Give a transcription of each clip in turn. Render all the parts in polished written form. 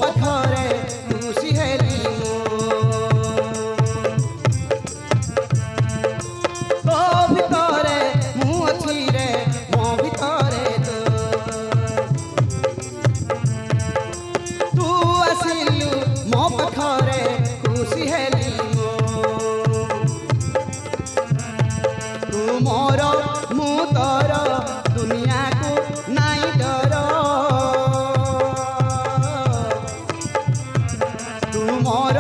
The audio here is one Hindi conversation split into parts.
पाखरे खुशी हेली तो भितरे मु अछि रे मो भितरे तू आसिलु मो पाखरे खुशी हेली तू मोर मु तोर दुनिया को नाई डर तू मोर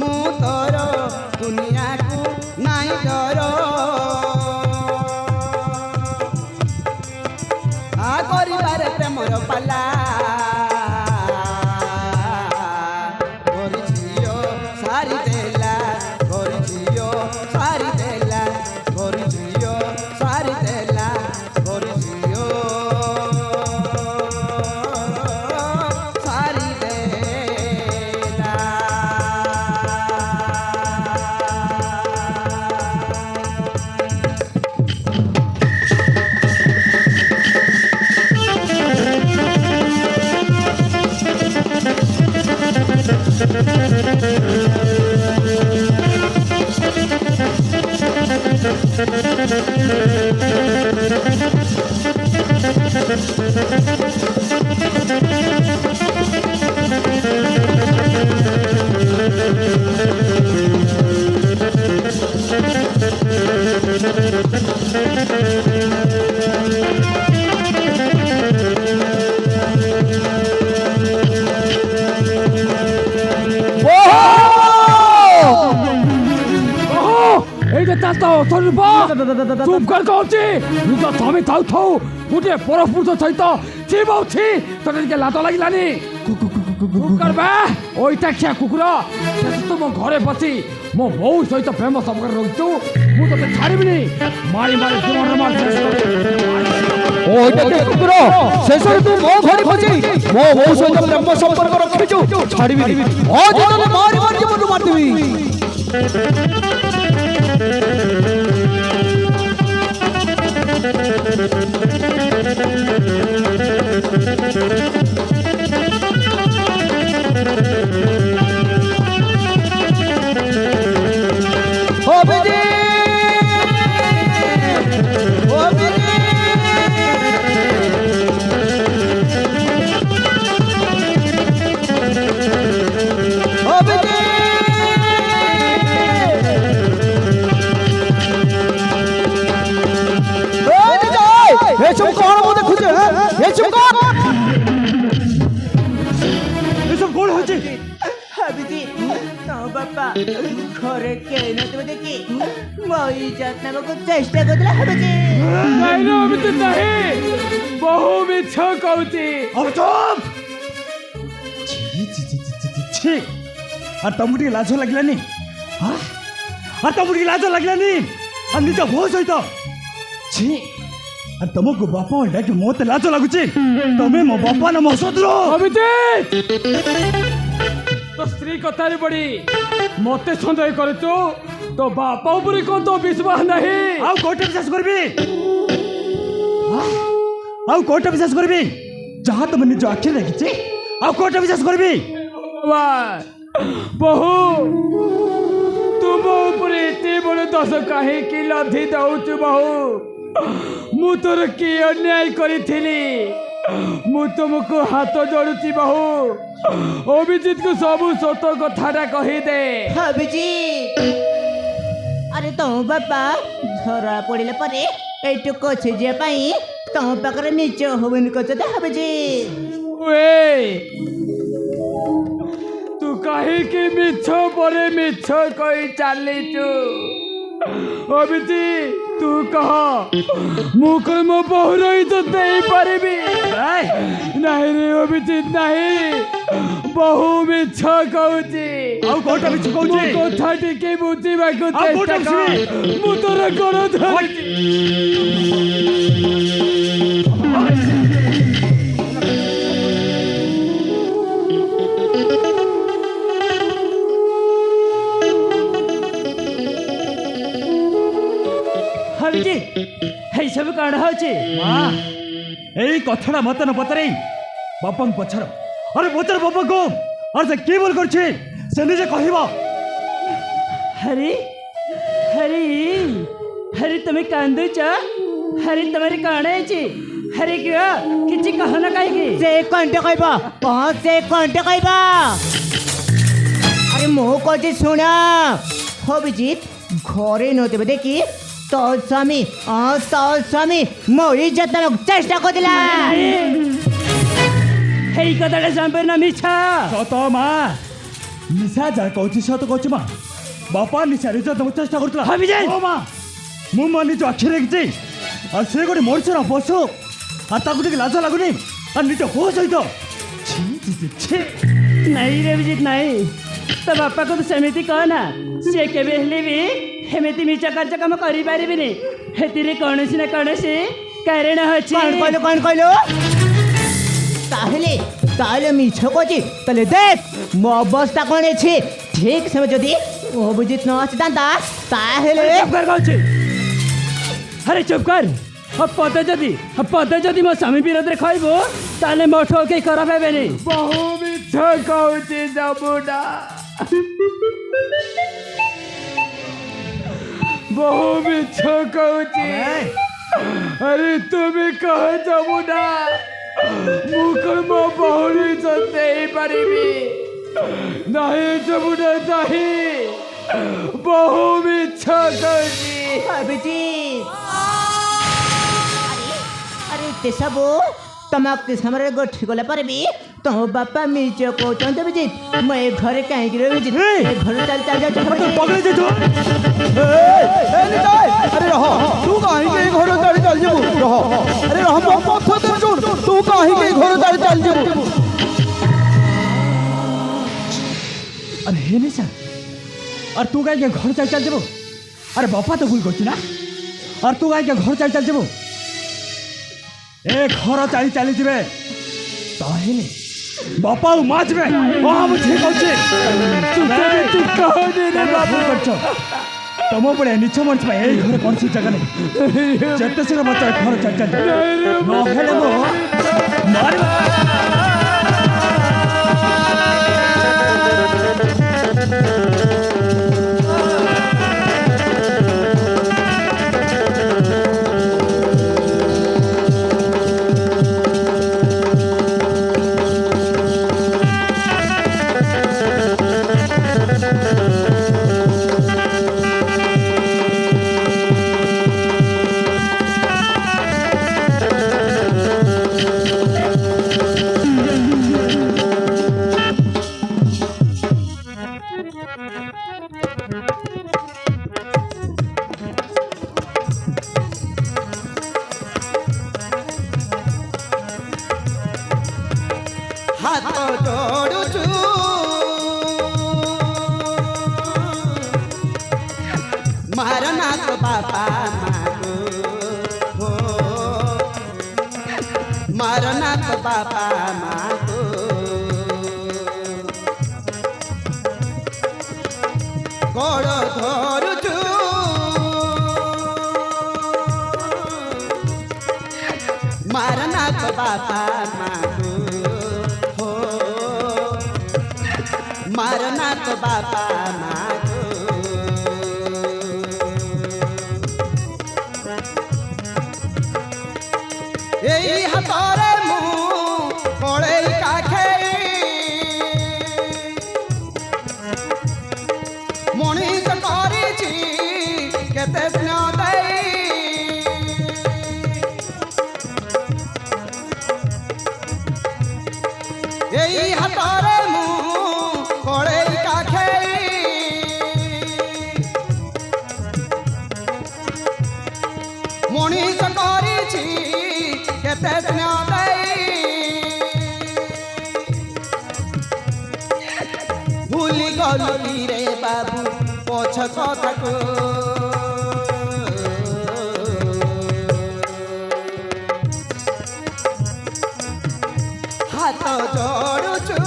मु तोर दुनिया को नाई डर आ करिबार प्रेमर पाला गरिझियो सारी देला गरिझियो सारी देला गरिझियो सारी देला गरिझियो सारी देला चुप कर कहूची तो थमी थाउ थाउ गुटे परपुरुष सहित चिबाउछि तोरे के लात लागिलानी चुप कर बे ओइटा खिया कुकुर तो मो घरे बसी मो बहु सहित प्रेम संपर्क रहितु मु तते छाड़िबिनी मारी मारी जीवन मार ओइटा के कुकुर शेषरे तू मो घरे बसी मो बहु सहित प्रेम संपर्क रखिछु छाड़िबिनी ओ जने मारी मारी जीवन मार देबी घरे के नतबे देखी मोई जातना को चेष्टा करला हबे नहीं नो अमित नहीं बहु मिछ कहूची अब चुप छी आ तमुडी लाज लागलानी हां आ तमुडी लाज लागलानी आ निज भो सहित छी आ तमको बापा डाके मोते लाज लागुची तमे मो बापा न मो सदरो अमित तो स्त्री कथारे बड़ी मते संदेह करछु तो बापा ऊपर को तो विश्वास नहीं आउ कोटे विश्वास करबी आउ कोटे विश्वास करबी जहां तुम निज आखि देखिछि आउ कोटे विश्वास करबी वाह बहु तुम ऊपर एते बड़ दस काहे कि लधी दउछु बहु मु तोर की अन्याय करिथिली मु तुमको हाथ जोड़ुची बहु अभिजीत को सब सत कथा कही दे अभिजीत अरे तुम बापा झरा पड़े पर एटुक छेजिया तुम पाखे निज हवन कर अभिजीत तू कहीं कि मिछ पर मिछ कही चलीचु अभिजीत तू कह मु मो बहुर तो दे पारि नहीं रे अभिजीत नहीं बहु मिछ कहूची कोटा मिछ कहूची कथा टिके बुझीबा को चेष्टा कर मु तोर गोड़ धरछि सब कण हो कथा मत न पतरे बापा पचर अरे पचर बापा को আর সে কি ভুল করছে সে নিজে কহিব। हरी हरी हरी तुम्हें कांदुच हरी तुम्हारी कण है हरी क्या किसी कहना कहीं से कंटे कहब कौन से कंटे कहब अरे मुँह कौची शुण अभिजीत घरे नथिबे देखी तो स्वामी मो इज्जत चेष्टा करदिला हेई कथाटा संपूर्ण मिछा সত মা নিশা যা কହୁଛି সত কହୁଛି মা বাপা নিশা রিজ দেବାକୁ চেষ্টা କରୁଥିଲା। ଅଭିଜିତ! ହଁ ମା ମୁଁ ମୋ ନିଜ ଆଖିରେ ଦେଖିଛି ଆଉ ସେ ଗୋଟେ ମଣିଷର ପଶୁ ଆଉ ତାକୁ ଟିକେ ଲାଜ ଲାଗୁନି ଆଉ ନିଜ ହୋ ସହିତ ଛି ଛି ଛି ଛି। नहीं रे अभिजीत नहीं तो बापा को तो सेमिति कहना सी केबे हेले भी हेमिति मिचा कार्य काम करि पारिबिनी हेतिरे कौनसी ना कौनसी कारण अछि कौन कहलो ताहले मिछ कौची तले देख मो अवस्था कौन अछि ठीक समय जदि अभिजीत न आसितांता ताहले चुप कर कहछि अरे चुप कर पद जदि मो स्वामी विरोध रे खइबो ताले मोठो के खराब हेबेनी बहु मिछ कहछि जमुना बहु मिछ कहछि अरे तुम्हें कह जमुना मुकुर मो बहुरी सते पारिबी नहीं जमुना नहीं बहु मिछ कहछि अभिजीत अरे ते सब तमक समरे गोठी गला पर भी तो बापा मिच को चंद अभिजीत मैं घरे कहीं गिरे अभिजीत घर चल जा पगले जे तो अरे रहो तू कहीं के घर चल जेबू रहो अरे रहो मो पथ दे सुन तू कहीं के घर चल जेबू अरे हे निशा और तू काहे के घर चल जेबो अरे बापा तो भूल करछि ना और तू काहे के घर चल जेबो ए घर चली जीवे ताहेले बापा माजबे हां मु ठीक होछि तू कह दे रे बाबू करछ तमो पड़े निछ मंच में ए घर कौन सी जगह नहीं जत्ते से बच्चा घर चल न हेले मो मार हाथ जोड़ुछु मारना तो बापा मागो हो मारना तो बापा मागो गोड़ धरुछु मारना तो बापा मागो मारना तो बापा मागो यही हाथरे मु कोड़े काखे मनीष करिछि केते स्नेह देई यही हाथरे मु कोड़े काखे मनीष करिछि केते स्नेह देई भूली गलु रे बाबू पछ कथाको हाथ जोड़ुछु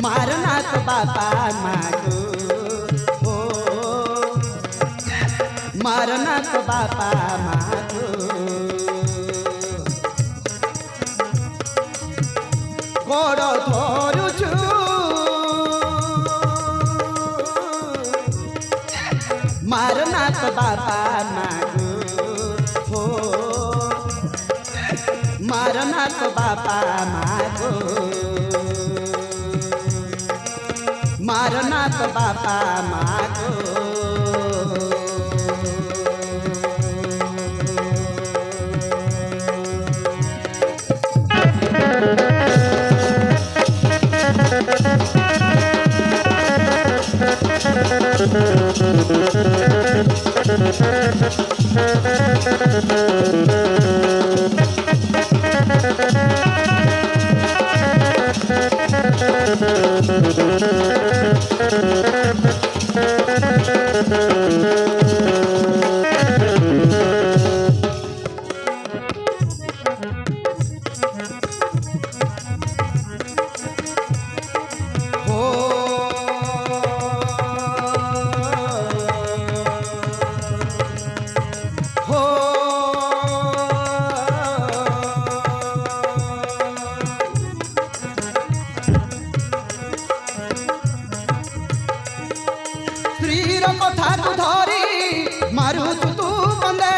मारना तो बापा मागो हो मारना तो बापा मागो बापा मागो हो मारना तो बापा मागो मारना तो बापा मागो स्त्रीर कथा को धरी मारू तू बंदे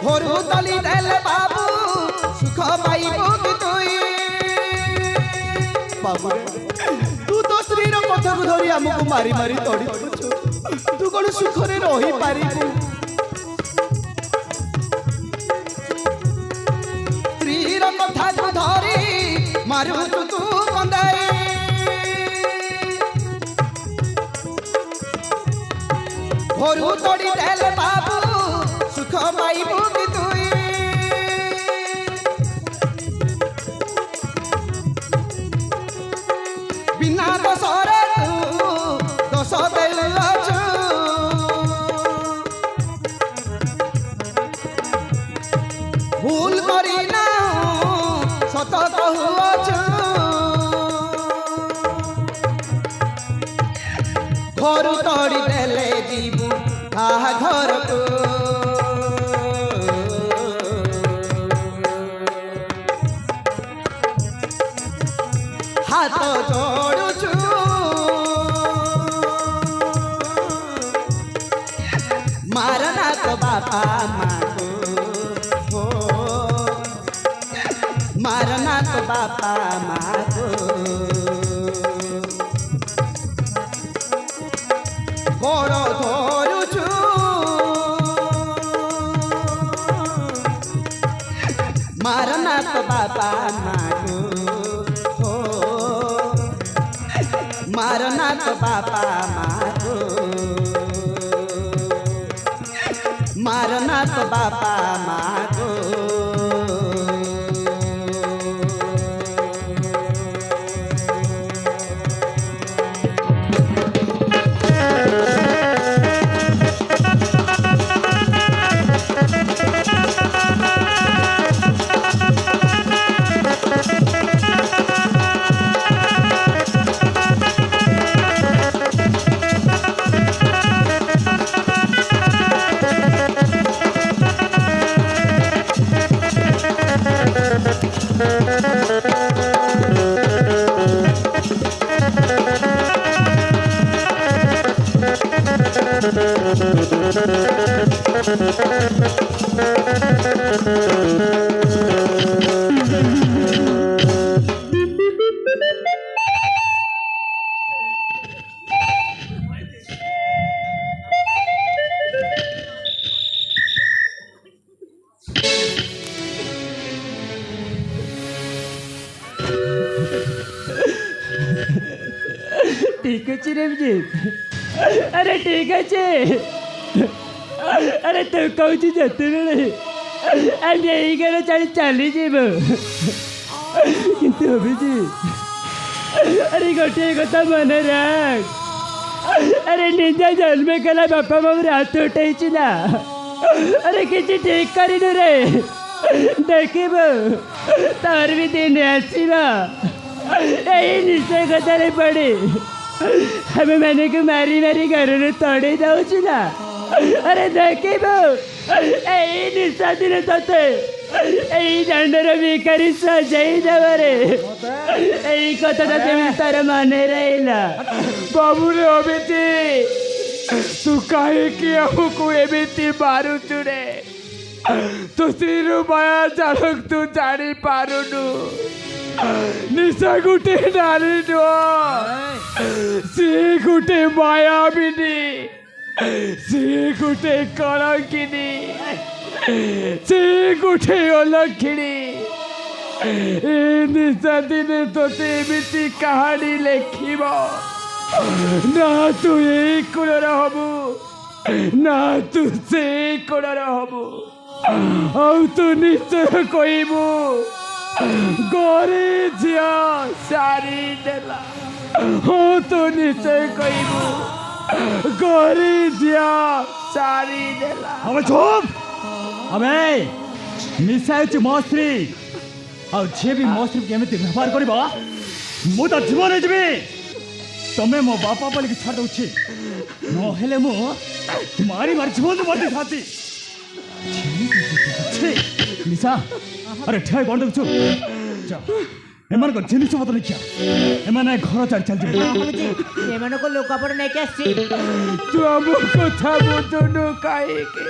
होरु तली देले बाबू सुख पाइबो कि तुई बाबू तू तो स्त्रीर कथा को धरी हमको मारी मारी तोड़ी तू कौन सुख रे रही पारिबू स्त्रीर कथा को धरी मारू तू बंदाई होरु तोड़ी देले बाबू सुख पाइबू कि तुई बिना दोषरे तू दोष देलछु भूल करी ना सत कहुअछु घर तोड़ी देले जीवू आहा घर को हाथ जोड़ुछु मारना तो बापा मागो हो मारना तो बापा मागो गोड़ धरुछु मारना तो बापा मागो हो मारना तो बापा मागो मारना तो बापा मागो ठीक अच्छे रमजीत अरे ठीक अच्छे अरे तू कौन जाते रे আমি এইখানে ছাড়ি চালিয়ে যাব কিন্তু অভিজি আরে গোটিয়ে কথা মনে রাখ আরে নিজে জন্মে গেলা বাপা মামরে হাত উঠাইছি না আরে কিছু ঠিক করিনু রে দেখিব তোর ବି ଦିନ ଆସିବ ଏଇ ନିଶ୍ଚୟ କଥାରେ ପଡ଼ି ଆମେମାନଙ୍କୁ ମାରି ମାରି ଘରରୁ ତଡ଼େଇ ଦେଉଛି ନା अरे देखिबो एई निशा दिन तते এই দণ্ডର ଭିକାରୀ ସଜାଇ ଦେବରେ ଏଇ କଥାଟା କେମିତି ତାର ମନେ ରହିଲା ବାବୁରେ ଅମିତି ତୁ କାହିଁକି ଆମକୁ ଏମିତି ମାରୁଛୁ ରେ ତୁ ସ୍ତ୍ରୀରୁ ମାୟା ଜାଣକ ତୁ ଜାଣିପାରୁନୁ ନିଶା ଗୋଟେ ନାରୀ ନୁହଁ ସିଏ ଗୋଟେ ମାୟାବିନୀ ସିଏ ଗୋଟେ କଳଙ୍କିନୀ ସେ ଗୋଟେ ଅଲକ୍ଷିଣୀ ଏ ନିଶା ଦିନେ ତୋତେ ଏମିତି କାହାଣୀ ଲେଖିବ ନା ତୁ ଏଇ କୂଳର ହବୁ ନା ତୁ ସେଇ କୂଳର ହବୁ ଆଉ ତୁ ନିଶ୍ଚୟ କହିବୁ ଗରି ଝିଅ ସାରି ଦେଲା ହଁ ତୁ ନିଶ୍ଚୟ କହିବୁ ଗରି ଝିଅ ସାରି ଦେଲା अबे चुप अबे निशा होची मो स्त्री आ जे भी मो स्त्री केमिति व्यवहार करबो मु तो जीवन रे जीवी तमे मो बापा बोली छाड़ दउछि न हेले मु मारी मारी जीवन मरते खाती छी निशा अरे ठे कोन दउछु जा एमान को जिनिस मत लिखिया एमाने घर चल चल जे बाबूजी एମାନଙ୍କୁ ଲୋକପଡ଼ ନେଇକି ଆସିଛି ତୁ ଆମ କଥା ବୁଝୁନୁ କାହିଁକି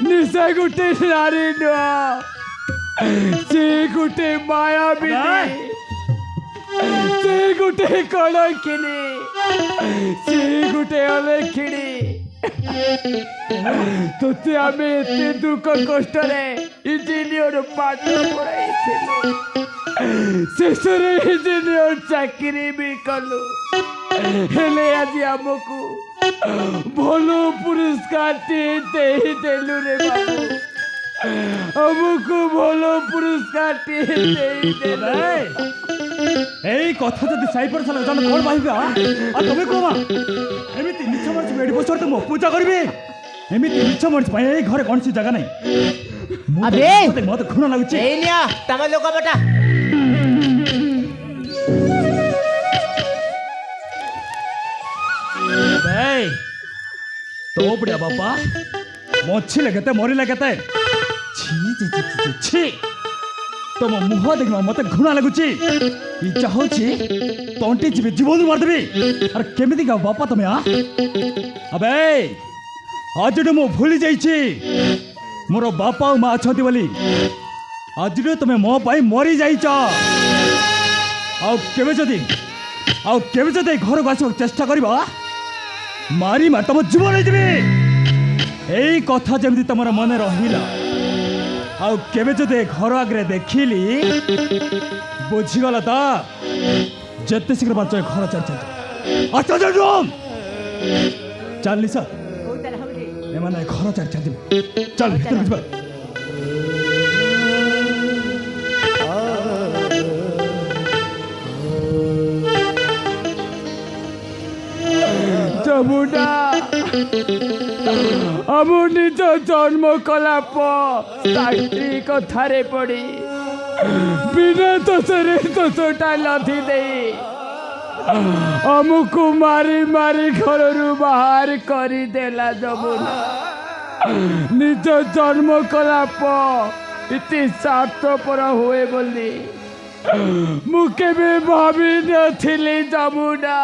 ନିଶା ଗୋଟେ ନାରୀ ନୁହଁ ସେ ଗୋଟେ ମାୟାବିନୀ ସେ ଗୋଟେ କଳଙ୍କିନୀ ସେ ଗୋଟେ ଅଲେଖିଣୀ ତୋତେ ଆମେ ଏତେ ଦୁଃଖ କଷ୍ଟରେ ଇଞ୍ଜିନିୟର ପାଠ ପଢ଼ାଇଥିଲୁ ଶେଷରେ ଇଞ୍ଜିନିୟର ଚାକିରି ବି କଲୁ ହେଲେ ଆଜି ଆମକୁ ଭଲ ପୁରସ୍କାରଟିଏ ଦେଇଦେଲୁ ରେ ବାବୁ ଆମକୁ ଭଲ ପୁରସ୍କାରଟିଏ ଦେଇଦେଲୁ এই কথা যদি সাইপর সালা জানো কোন ভাইবা আর তুমি কোমা এমিতি মিছ মরছ বেডি বছর তো পূজা করবে এমিতি মিছ মরছ ভাই এই ঘরে কোনসি জায়গা নাই আবে! মতে খুন লাগুছে এই নিয়া ତମ ଲୋକପଟା ভাই তো বড়িয়া বাবা মছি লাগতে মরি লাগতে ছি ছি ছি ছি ছি তোম মুহ দেখবা মতে ঘৃণা লাগুছি ইচ্ছা হচ্ছে তন্টি জীবে জীবন মারদেবি আর কেমিতি গা বাপা তুমি আবে আজ মু ভুলি যাইছি মোর বাপা ও মা অছন্তি বলি আজ তুমি মো পাই মরি যাইছ কেবে যদি ঘরକୁ ଆସିବାକୁ চেষ্টা করিবা মারি মার তোম জীবন হয়ে এই কথা যেমনি তোমার মনে রহিলা ଆଉ କେବେ ଯଦି ଘର ଆଗରେ ଦେଖିଲି ବୁଝିଗଲା ତ ଯେତେ ଶୀଘ୍ର ପାଞ୍ଚ ଘର ଚାଲି ଚାଲି ଚାଲି ସାର୍ ହଉ ତାହେଲେ ହଉ ଯେ ଏମାନେ ଘର ଚାଲି ଚାଲି ଚାଲ ଭିତରକୁ ଯିବା যমুনা ଆମ ନିଜ ଜନ୍ମ କଲାପ ସ୍ତ୍ରୀ କଥାରେ ପଡ଼ି ବିନା ଦୋଷରେ ଦୋଷଟା ଲଦି ଦେଇ ଆମକୁ ମାରି ମାରି ଘରରୁ ବାହାର କରିଦେଲା ଯମୁନା ନିଜ ଜନ୍ମ କଲାପ ଏତେ ସ୍ୱାର୍ଥପର ହୁଏ ବୋଲି ମୁଁ କେବେ ଭାବିନଥିଲି ଯମୁନା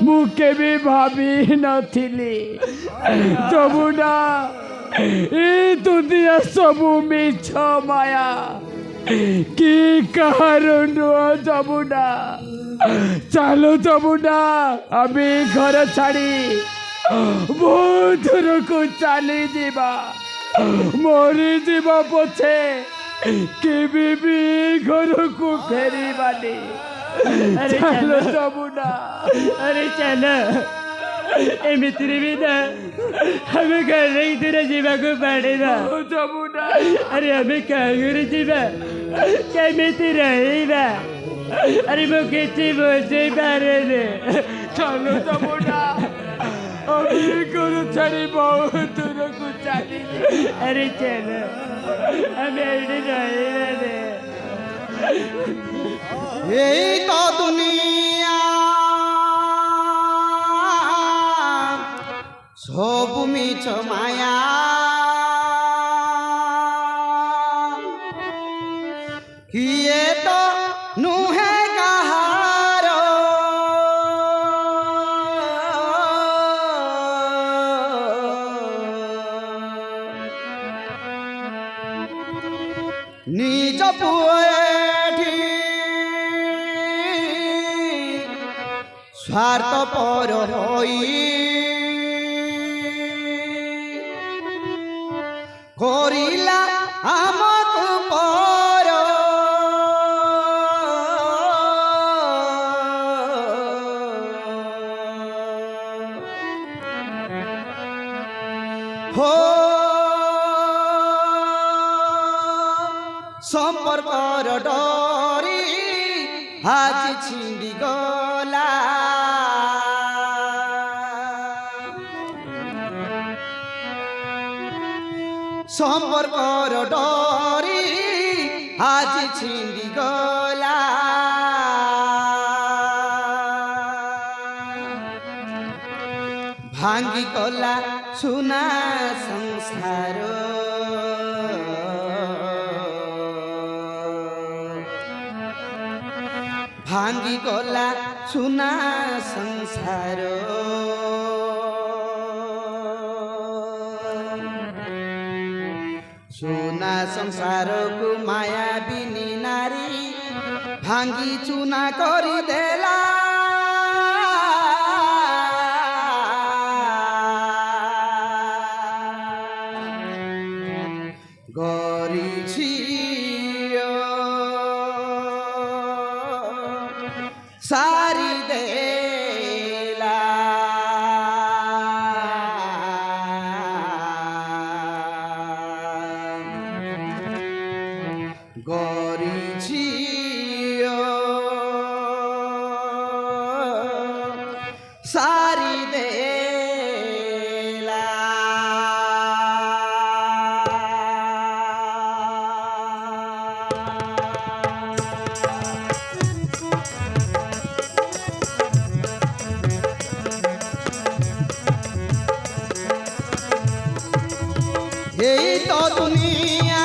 ମୁଁ କେବେ ଭାବିନଥିଲି ଯମୁନା ଏ ଦୁନିଆ ସବୁ ମିଛ ମାୟା କି କାହାର ନୁହଁ ଯମୁନା ଚାଲ ଯମୁନା ଆମେ ଘର ଛାଡ଼ି ବହୁତ ଦୂରକୁ ଚାଲିଯିବା ମରିଯିବା ପଛେ କେବେ ବି ଘରକୁ ଫେରିବାନି ଚାଲ ଯମୁନା अरे चलो एमितिरे भी ना हमें घर इधर जीवा को पड़ेगा ଯମୁନା अरे हमें कहाँ जीवा केमिति रहेगा अरे वो किसी बोझे मारे रे ଚାଲ ଯମୁନା ଆମେ ଘର ଛାଡ଼ି ବହୁତ ଦୂରକୁ ଚାଲିଯିବା अरे चलो हमें एवढे रहेगा रे এই তো দুনিয়া সব মিছ মায়া निज पुएठी स्वार्थ पर होई करिला आमक पर हो संपर्कर डरी आज छिंडी गला संपर्कर डरी आज छिंडी गला भांगी गला सुना संसार भांगी गला सुना संसार सुना संसार को माया बिनी नारी भांगी चुना करी देला गरी छियो सारी देला गरी छियो सारी देला এই তো দুনিয়া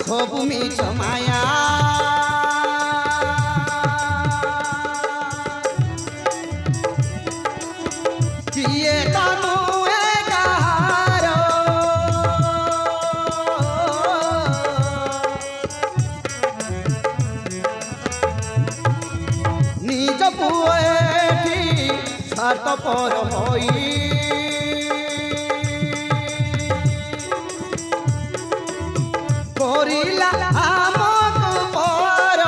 সব মিছ মায়া কিয়ে তানু একাহার নিজ পুয়েটি স্বার্থপর হই করিলা আমক পর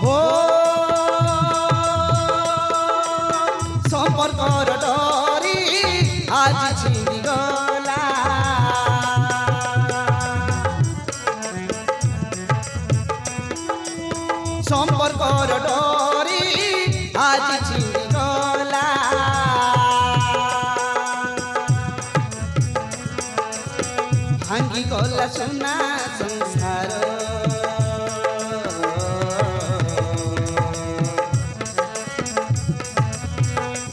হো সম্পর্কর ডরি আজ ছিঁড়ি গলা সম্পর্কর ডরি আজ ছিঁড়ি গলা भांगी गला सुना संसार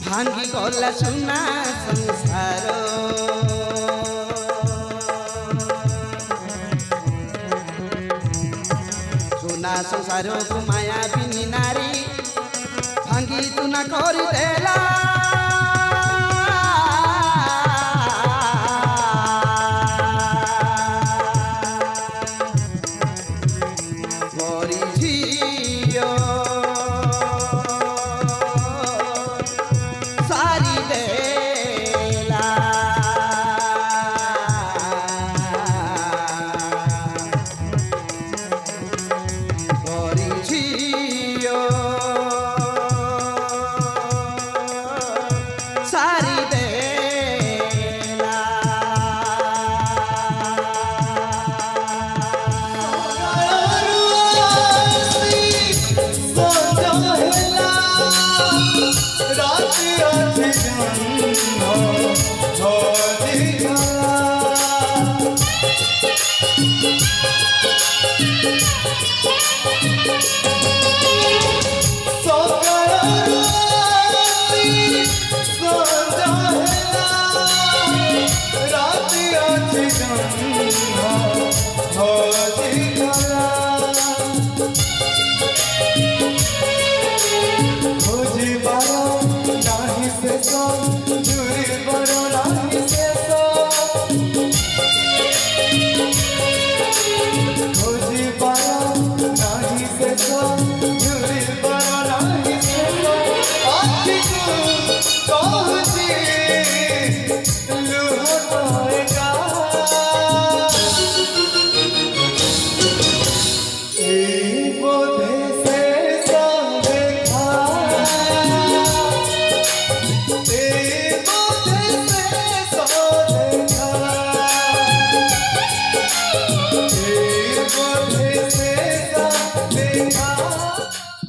भांगी गला सुना संसार सुना संसार को माया बिनी नारी भांगी चुना कर देला सारी देला गरी छियो सारी देला खोजी बारा नाही से